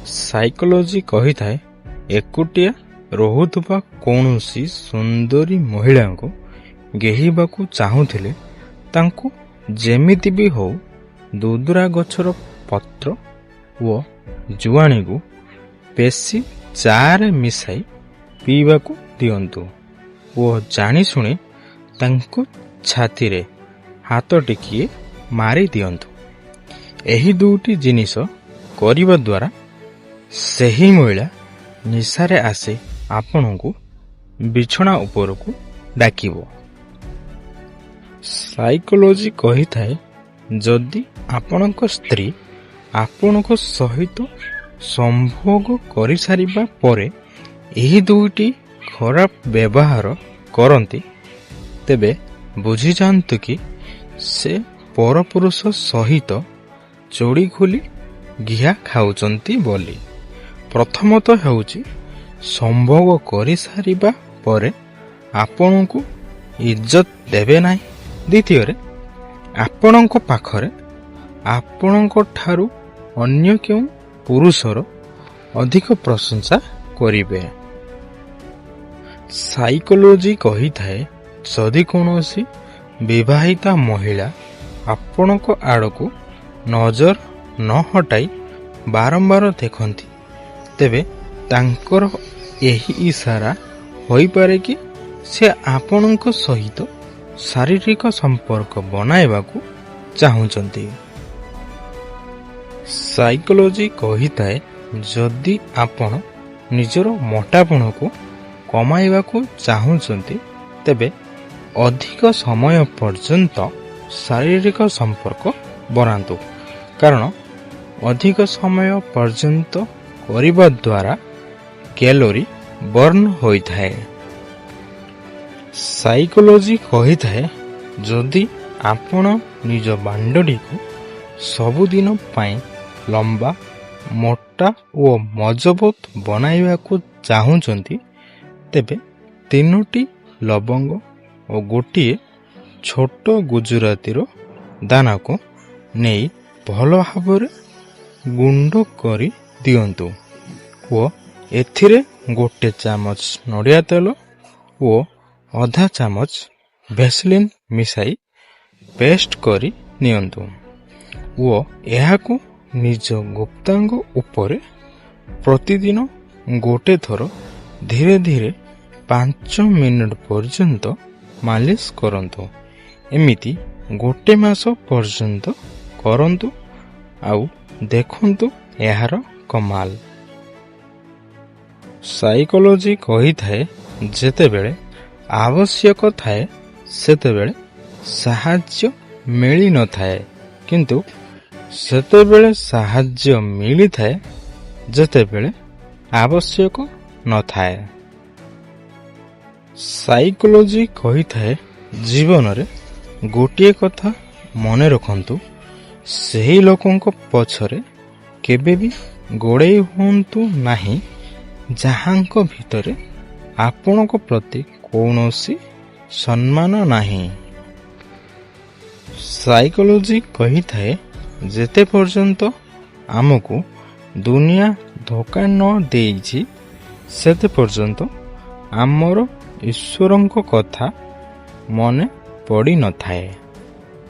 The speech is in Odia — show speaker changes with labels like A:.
A: ସାଇକୋଲୋଜି କହିଥାଏ ଏକୁଟିଆ ରହୁଥିବା କୌଣସି ସୁନ୍ଦରୀ ମହିଳାଙ୍କୁ ଗେହିବାକୁ ଚାହୁଁଥିଲେ ତାଙ୍କୁ ଯେମିତି ବି ହଉ ଦୁଦୁରା ଗଛର ପତ୍ର ଓ ଜୁଆଣିକୁ ପେଶି ଚାରେ ମିଶାଇ ପିଇବାକୁ ଦିଅନ୍ତୁ ଓ ଜାଣିଶୁଣି ତାଙ୍କୁ ଛାତିରେ ହାତ ଟିକିଏ ମାରି ଦିଅନ୍ତୁ। ଏହି ଦୁଇଟି ଜିନିଷ କରିବା ଦ୍ୱାରା ସେହି ମହିଳା ନିଶାରେ ଆସି ଆପଣଙ୍କୁ ବିଛଣା ଉପରକୁ ଡାକିବ। ସାଇକୋଲୋଜି କହିଥାଏ ଯଦି ଆପଣଙ୍କ ସ୍ତ୍ରୀ ଆପଣଙ୍କ ସହିତ ସମ୍ଭୋଗ କରିସାରିବା ପରେ ଏହି ଦୁଇଟି ଖରାପ ବ୍ୟବହାର କରନ୍ତି ତେବେ ବୁଝିଯାଆନ୍ତୁ କି ସେ ପରପୁରୁଷ ସହିତ ଚୋଡ଼ି ଖୋଲି ଘିଆ ଖାଉଛନ୍ତି ବୋଲି। ପ୍ରଥମତଃ ହେଉଛି ସମ୍ଭୋଗ କରିସାରିବା ପରେ ଆପଣଙ୍କୁ ଇଜ୍ଜତ ଦେବେ ନାହିଁ। ଦ୍ୱିତୀୟରେ ଆପଣଙ୍କ ପାଖରେ ଆପଣଙ୍କ ଠାରୁ ଅନ୍ୟ କେଉଁ ପୁରୁଷର ଅଧିକ ପ୍ରଶଂସା କରିବେ। ସାଇକୋଲୋଜି କହିଥାଏ ଯଦି କୌଣସି ବିବାହିତା ମହିଳା ଆପଣଙ୍କ ଆଡ଼କୁ ନଜର ନ ହଟାଇ ବାରମ୍ବାର ଦେଖନ୍ତି ତେବେ ତାଙ୍କର ଏହି ଇସାରା ହୋଇପାରେ କି ସେ ଆପଣଙ୍କ ସହିତ ଶାରୀରିକ ସମ୍ପର୍କ ବନାଇବାକୁ ଚାହୁଁଛନ୍ତି। ସାଇକୋଲୋଜି କହିଥାଏ ଯଦି ଆପଣ ନିଜର ମୋଟାପଣକୁ କମାଇବାକୁ ଚାହୁଁଛନ୍ତି ତେବେ ଅଧିକ ସମୟ ପର୍ଯ୍ୟନ୍ତ ଶାରୀରିକ ସମ୍ପର୍କ ବନାନ୍ତୁ କାରଣ ଅଧିକ ସମୟ ପର୍ଯ୍ୟନ୍ତ କରିବା ଦ୍ୱାରା କ୍ୟାଲୋରି ବର୍ନ ହୋଇଥାଏ। ସାଇକୋଲୋଜି କହିଥାଏ ଯଦି ଆପଣ ନିଜ ବାଣ୍ଡଟିକୁ ସବୁଦିନ ପାଇଁ ଲମ୍ବା ମୋଟା ଓ ମଜବୁତ ବନାଇବାକୁ ଚାହୁଁଛନ୍ତି ତେବେ 3ଟି ଲବଙ୍ଗ ଓ ଗୋଟିଏ ଛୋଟ ଗୁଜୁରାତିର ଦାନାକୁ ନେଇ ଭଲ ଭାବରେ ଗୁଣ୍ଡ କରି ଦିଅନ୍ତୁ ଓ ଏଥିରେ 1 ଚାମଚ ନଡ଼ିଆ ତେଲ ଓ ଅଧା ଚାମଚ ଭେସଲିନ୍ ମିଶାଇ ପେଷ୍ଟ କରି ନିଅନ୍ତୁ ଓ ଏହାକୁ ନିଜ ଗୁପ୍ତାଙ୍ଗ ଉପରେ ପ୍ରତିଦିନ 1 ଥର ଧୀରେ ଧୀରେ 5 ମିନିଟ୍ ପର୍ଯ୍ୟନ୍ତ ମାଲିସ କରନ୍ତୁ। ଏମିତି 1 ମାସ ପର୍ଯ୍ୟନ୍ତ କରନ୍ତୁ ଆଉ ଦେଖନ୍ତୁ ଏହାର କମାଲ। ସାଇକୋଲୋଜି କହିଥାଏ ଯେତେବେଳେ ଆବଶ୍ୟକ ଥାଏ ସେତେବେଳେ ସାହାଯ୍ୟ ମିଳିନଥାଏ କିନ୍ତୁ ସେତେବେଳେ ସାହାଯ୍ୟ ମିଳିଥାଏ ଯେତେବେଳେ ଆବଶ୍ୟକ ନଥାଏ। ସାଇକୋଲୋଜି କହିଥାଏ ଜୀବନରେ ଗୋଟିଏ କଥା ମନେ ରଖନ୍ତୁ ସେହି ଲୋକଙ୍କ ପଛରେ କେବେ ବି ଗୋଡ଼େଇ ହୁଅନ୍ତୁ ନାହିଁ ଯାହାଙ୍କ ଭିତରେ ଆପଣଙ୍କ ପ୍ରତି କୌଣସି ସମ୍ମାନ ନାହିଁ। ସାଇକୋଲୋଜି କହିଥାଏ ଯେତେ ପର୍ଯ୍ୟନ୍ତ ଆମକୁ ଦୁନିଆ ଧୋକା ନ ଦେଇଛି ସେତେ ପର୍ଯ୍ୟନ୍ତ ଆମର ଈଶ୍ୱରଙ୍କ କଥା ମନେ ପଡ଼ିନଥାଏ।